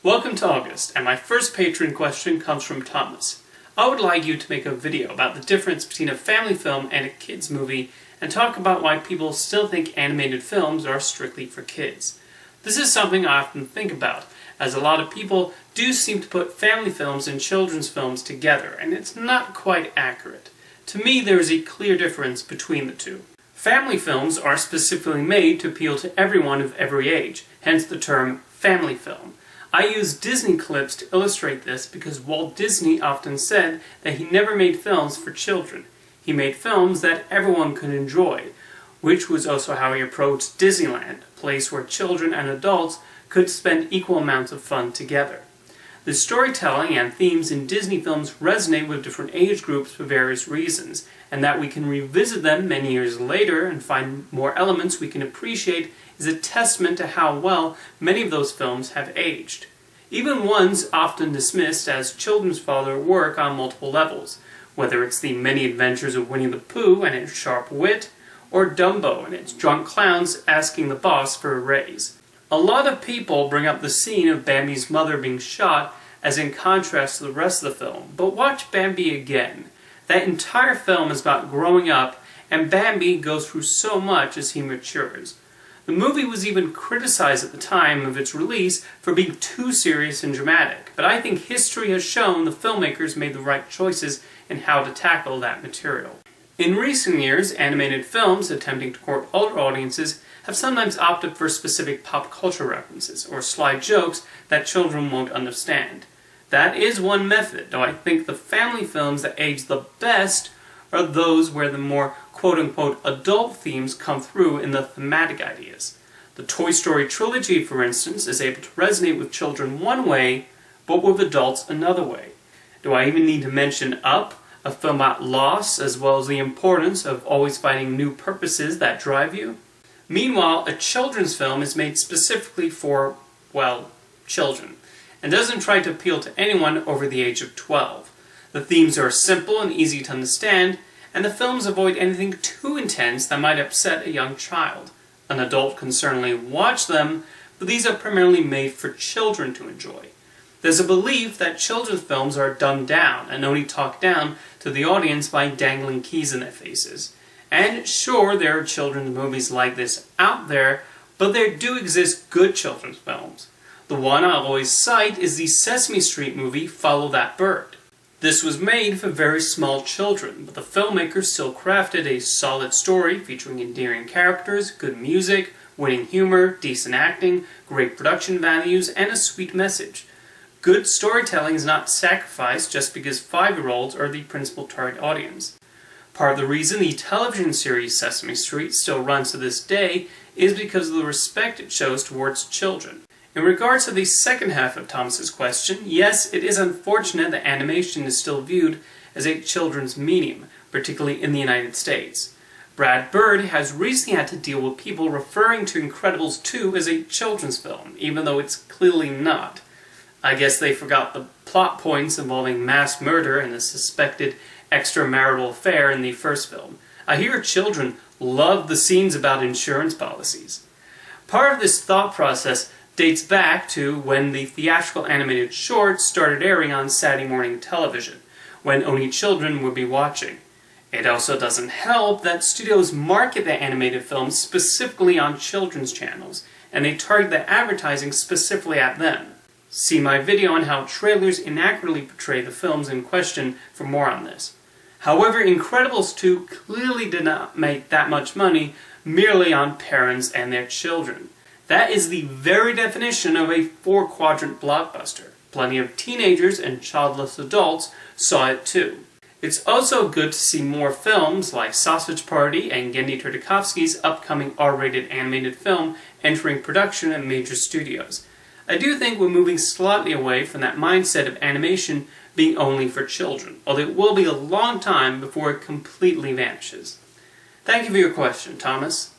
Welcome to August, and my first patron question comes from Thomas. I would like you to make a video about the difference between a family film and a kids movie and talk about why people still think animated films are strictly for kids. This is something I often think about, as a lot of people do seem to put family films and children's films together, and it's not quite accurate. To me, there is a clear difference between the two. Family films are specifically made to appeal to everyone of every age, hence the term family film. I use Disney clips to illustrate this because Walt Disney often said that he never made films for children. He made films that everyone could enjoy, which was also how he approached Disneyland, a place where children and adults could spend equal amounts of fun together. The storytelling and themes in Disney films resonate with different age groups for various reasons, and that we can revisit them many years later and find more elements we can appreciate is a testament to how well many of those films have aged. Even ones often dismissed as children's father work on multiple levels, whether it's the many adventures of Winnie the Pooh and its sharp wit, or Dumbo and its drunk clowns asking the boss for a raise. A lot of people bring up the scene of Bambi's mother being shot as in contrast to the rest of the film, but watch Bambi again. That entire film is about growing up, and Bambi goes through so much as he matures. The movie was even criticized at the time of its release for being too serious and dramatic, but I think history has shown the filmmakers made the right choices in how to tackle that material. In recent years, animated films attempting to court older audiences have sometimes opted for specific pop culture references or sly jokes that children won't understand. That is one method, though I think the family films that age the best are those where the more quote-unquote adult themes come through in the thematic ideas. The Toy Story trilogy, for instance, is able to resonate with children one way, but with adults another way. Do I even need to mention Up, a film about loss, as well as the importance of always finding new purposes that drive you? Meanwhile, a children's film is made specifically for, well, children, and doesn't try to appeal to anyone over the age of 12. The themes are simple and easy to understand, and the films avoid anything too intense that might upset a young child. An adult can certainly watch them, but these are primarily made for children to enjoy. There's a belief that children's films are dumbed down and only talk down to the audience by dangling keys in their faces. And sure, there are children's movies like this out there, but there do exist good children's films. The one I'll always cite is the Sesame Street movie Follow That Bird. This was made for very small children, but the filmmakers still crafted a solid story featuring endearing characters, good music, winning humor, decent acting, great production values, and a sweet message. Good storytelling is not sacrificed just because 5-year-olds are the principal target audience. Part of the reason the television series Sesame Street still runs to this day is because of the respect it shows towards children. In regards to the second half of Thomas's question, yes, it is unfortunate that animation is still viewed as a children's medium, particularly in the United States. Brad Bird has recently had to deal with people referring to Incredibles 2 as a children's film, even though it's clearly not. I guess they forgot the plot points involving mass murder and a suspected extramarital affair in the first film. I hear children love the scenes about insurance policies. Part of this thought process dates back to when the theatrical animated shorts started airing on Saturday morning television, when only children would be watching. It also doesn't help that studios market their animated films specifically on children's channels, and they target their advertising specifically at them. See my video on how trailers inaccurately portray the films in question for more on this. However, Incredibles 2 clearly did not make that much money merely on parents and their children. That is the very definition of a 4-quadrant blockbuster. Plenty of teenagers and childless adults saw it too. It's also good to see more films like Sausage Party and Genndy Tartakovsky's upcoming R-rated animated film entering production at major studios. I do think we're moving slightly away from that mindset of animation being only for children, although it will be a long time before it completely vanishes. Thank you for your question, Thomas.